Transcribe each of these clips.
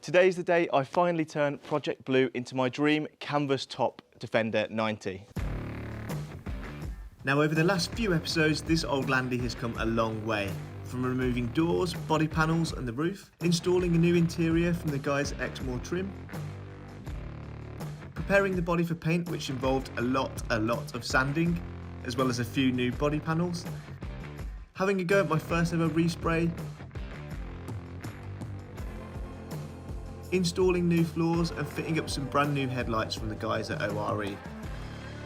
Today's the day I finally turned Project Blue into my dream canvas top Defender 90. Now over the last few episodes, this old landy has come a long way. From removing doors, body panels and the roof, installing a new interior from the guys at Exmoor Trim, preparing the body for paint, which involved a lot of sanding, as well as a few new body panels, having a go at my first ever respray, installing new floors and fitting up some brand new headlights from the guys at ORE.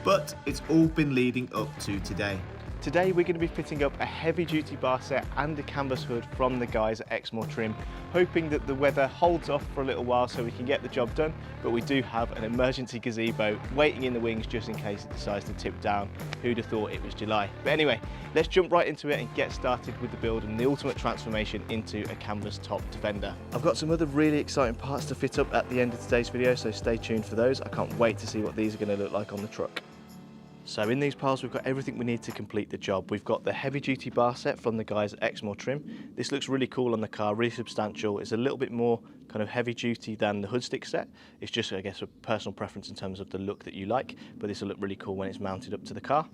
But it's all been leading up to today. Today we're going to be fitting up a heavy duty bar set and a canvas hood from the guys at Exmoor Trim, hoping that the weather holds off for a little while so we can get the job done, but we do have an emergency gazebo waiting in the wings just in case it decides to tip down. Who'd have thought it was July? But anyway, let's jump right into it and get started with the build and the ultimate transformation into a canvas top Defender. I've got some other really exciting parts to fit up at the end of today's video, so stay tuned for those. I can't wait to see what these are going to look like on the truck. So in these piles we've got everything we need to complete the job. We've got the heavy duty bar set from the guys at Exmoor Trim. This looks really cool on the car, really substantial. It's a little bit more kind of heavy duty than the hood stick set. It's just, I guess, a personal preference in terms of the look that you like, but this will look really cool when it's mounted up to the car.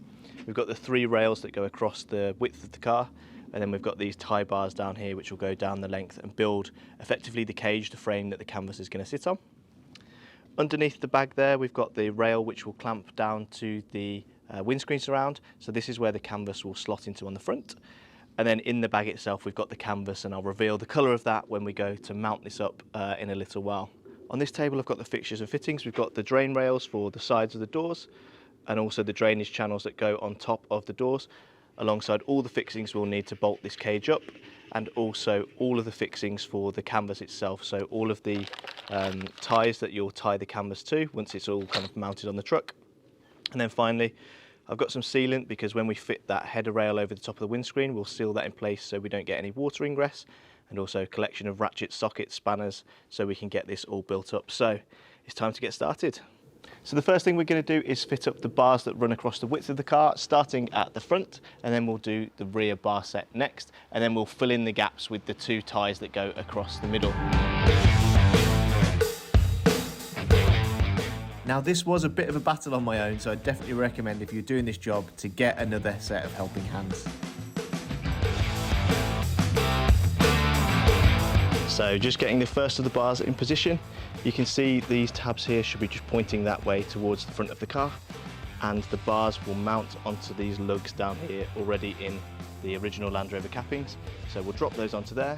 We've got the 3 rails that go across the width of the car, and then we've got these tie bars down here which will go down the length and build effectively the cage, the frame that the canvas is going to sit on. Underneath the bag there we've got the rail which will clamp down to the windscreen surround, so this is where the canvas will slot into on the front. And then in the bag itself we've got the canvas, and I'll reveal the colour of that when we go to mount this up in a little while. On this table I've got the fixtures and fittings. We've got the drain rails for the sides of the doors and also the drainage channels that go on top of the doors. Alongside all the fixings we'll need to bolt this cage up, and also all of the fixings for the canvas itself, so all of the ties that you'll tie the canvas to once it's all kind of mounted on the truck. And then finally I've got some sealant, because when we fit that header rail over the top of the windscreen we'll seal that in place so we don't get any water ingress, and also a collection of ratchets, sockets, spanners, so we can get this all built up. So it's time to get started. So the first thing we're going to do is fit up the bars that run across the width of the car, starting at the front, and then we'll do the rear bar set next, and then we'll fill in the gaps with the 2 ties that go across the middle. Now this was a bit of a battle on my own, so I definitely recommend, if you're doing this job, to get another set of helping hands. So just getting the first of the bars in position, you can see these tabs here should be just pointing that way towards the front of the car, and the bars will mount onto these lugs down here already in the original Land Rover cappings. So we'll drop those onto there,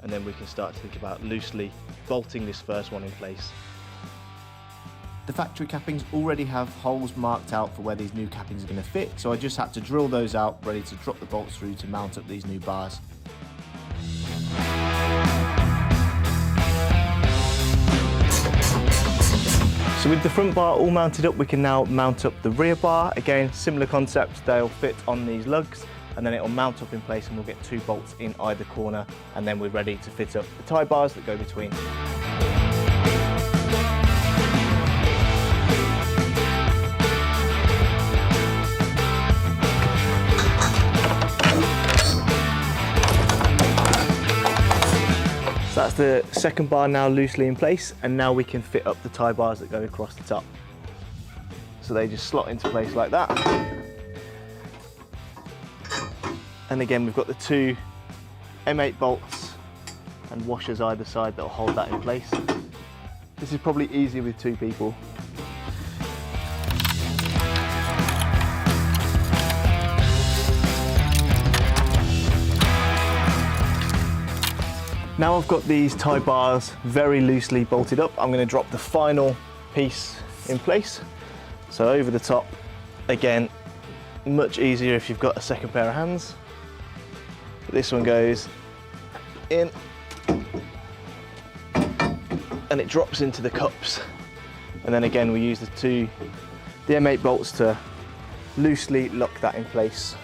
and then we can start to think about loosely bolting this first one in place. The factory cappings already have holes marked out for where these new cappings are going to fit, so I just had to drill those out, ready to drop the bolts through to mount up these new bars. So with the front bar all mounted up, we can now mount up the rear bar. Again, similar concept, they'll fit on these lugs and then it'll mount up in place, and we'll get 2 bolts in either corner, and then we're ready to fit up the tie bars that go between. So that's the second bar now loosely in place, and now we can fit up the tie bars that go across the top. So they just slot into place like that. And again we've got the 2 M8 bolts and washers either side that will hold that in place. This is probably easier with 2 people. Now I've got these tie bars very loosely bolted up, I'm going to drop the final piece in place. So over the top, again, much easier if you've got a second pair of hands. This one goes in and it drops into the cups. And then again we use the M8 bolts to loosely lock that in place.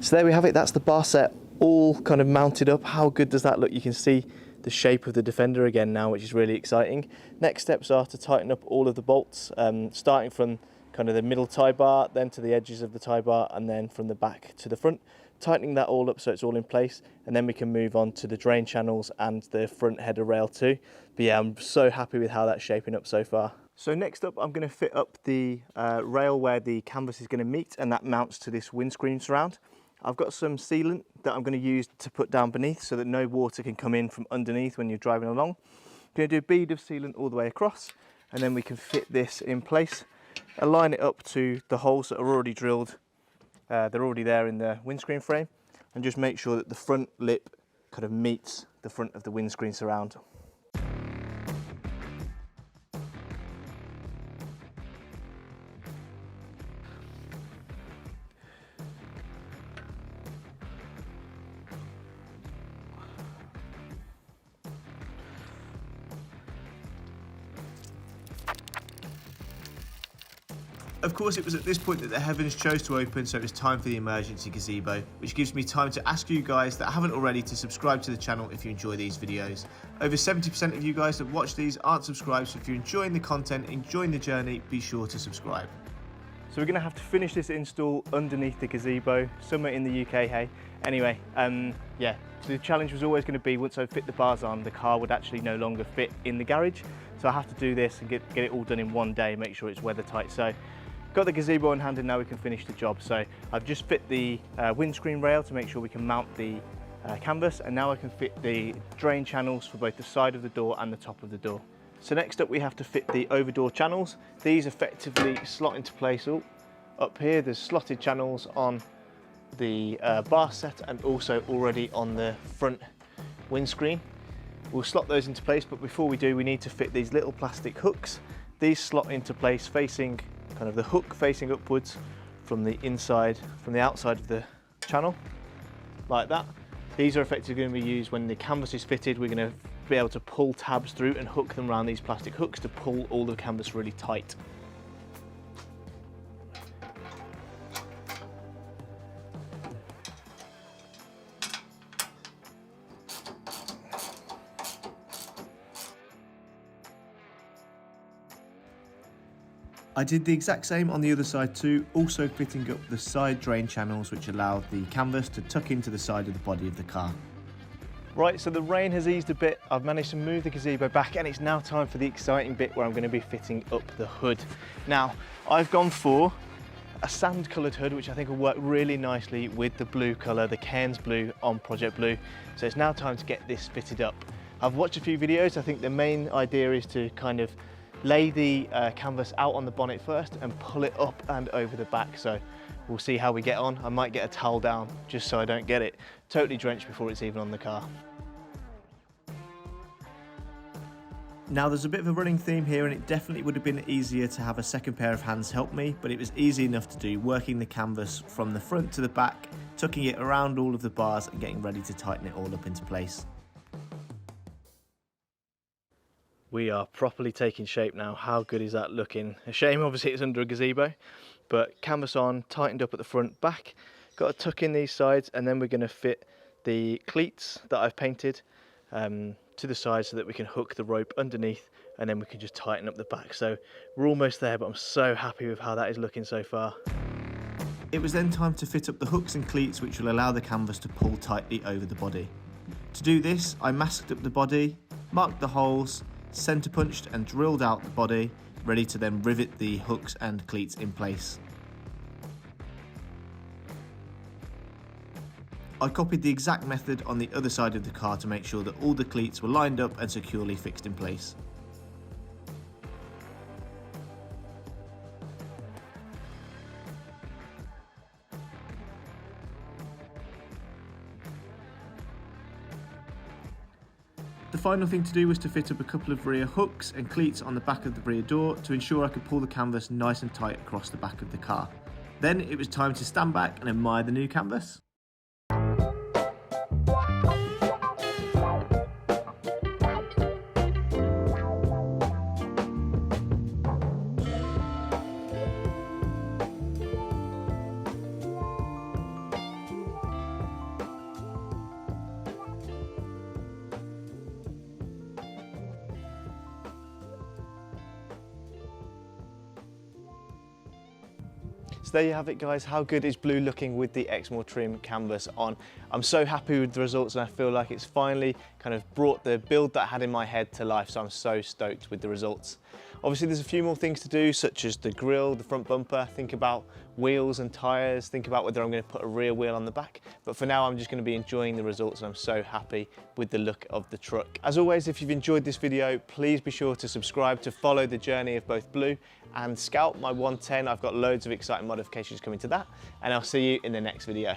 So there we have it, that's the bar set all kind of mounted up. How good does that look? You can see the shape of the Defender again now, which is really exciting. Next steps are to tighten up all of the bolts, starting from kind of the middle tie bar, then to the edges of the tie bar, and then from the back to the front, tightening that all up so it's all in place, and then we can move on to the drain channels and the front header rail too. But yeah, I'm so happy with how that's shaping up so far. So next up, I'm going to fit up the rail where the canvas is going to meet, and that mounts to this windscreen surround. I've got some sealant that I'm going to use to put down beneath so that no water can come in from underneath when you're driving along. I'm going to do a bead of sealant all the way across, and then we can fit this in place, align it up to the holes that are already drilled. They're already there in the windscreen frame, and just make sure that the front lip kind of meets the front of the windscreen surround. Of course, it was at this point that the heavens chose to open, so it was time for the emergency gazebo, which gives me time to ask you guys that haven't already to subscribe to the channel if you enjoy these videos. Over 70% of you guys that watch these aren't subscribed, so if you're enjoying the content, enjoying the journey, be sure to subscribe. So we're going to have to finish this install underneath the gazebo, somewhere in the UK, hey? Anyway, yeah, so the challenge was always going to be, once I fit the bars on, the car would actually no longer fit in the garage. So I have to do this and get it all done in one day, make sure it's weather tight. So got the gazebo on hand, and now we can finish the job. So I've just fit the windscreen rail to make sure we can mount the canvas, and now I can fit the drain channels for both the side of the door and the top of the door. So next up we have to fit the over door channels. These effectively slot into place. Oh, up here there's slotted channels on the bar set and also already on the front windscreen. We'll slot those into place, but before we do, we need to fit these little plastic hooks. These slot into place facing, kind of the hook facing upwards from the inside, from the outside of the channel, like that. These are effectively going to be used when the canvas is fitted. We're going to be able to pull tabs through and hook them around these plastic hooks to pull all the canvas really tight. I did the exact same on the other side too, also fitting up the side drain channels which allow the canvas to tuck into the side of the body of the car. Right, so the rain has eased a bit. I've managed to move the gazebo back, and it's now time for the exciting bit where I'm going to be fitting up the hood. Now, I've gone for a sand coloured hood, which I think will work really nicely with the blue colour, the Cairns blue on Project Blue. So it's now time to get this fitted up. I've watched a few videos. I think the main idea is to kind of lay the canvas out on the bonnet first and pull it up and over the back. So we'll see how we get on. I might get a towel down just so I don't get it totally drenched before it's even on the car. Now there's a bit of a running theme here, and it definitely would have been easier to have a second pair of hands help me, but it was easy enough to do, working the canvas from the front to the back, tucking it around all of the bars and getting ready to tighten it all up into place. We are properly taking shape now. How good is that looking? A shame obviously it's under a gazebo, but canvas on, tightened up at the front, back. Got to tuck in these sides, and then we're going to fit the cleats that I've painted to the side so that we can hook the rope underneath, and then we can just tighten up the back. So we're almost there, but I'm so happy with how that is looking so far. It was then time to fit up the hooks and cleats which will allow the canvas to pull tightly over the body. To do this, I masked up the body, marked the holes, centre punched and drilled out the body, ready to then rivet the hooks and cleats in place. I copied the exact method on the other side of the car to make sure that all the cleats were lined up and securely fixed in place. The final thing to do was to fit up a couple of rear hooks and cleats on the back of the rear door to ensure I could pull the canvas nice and tight across the back of the car. Then it was time to stand back and admire the new canvas. So there you have it guys, how good is blue looking with the Exmoor Trim canvas on? I'm so happy with the results and I feel like it's finally kind of brought the build that I had in my head to life, so I'm so stoked with the results. Obviously there's a few more things to do, such as the grille, the front bumper, think about wheels and tyres, think about whether I'm going to put a rear wheel on the back, but for now I'm just going to be enjoying the results and I'm so happy with the look of the truck. As always, if you've enjoyed this video, please be sure to subscribe to follow the journey of both Blue and Scout, my 110. I've got loads of exciting modifications coming to that, and I'll see you in the next video.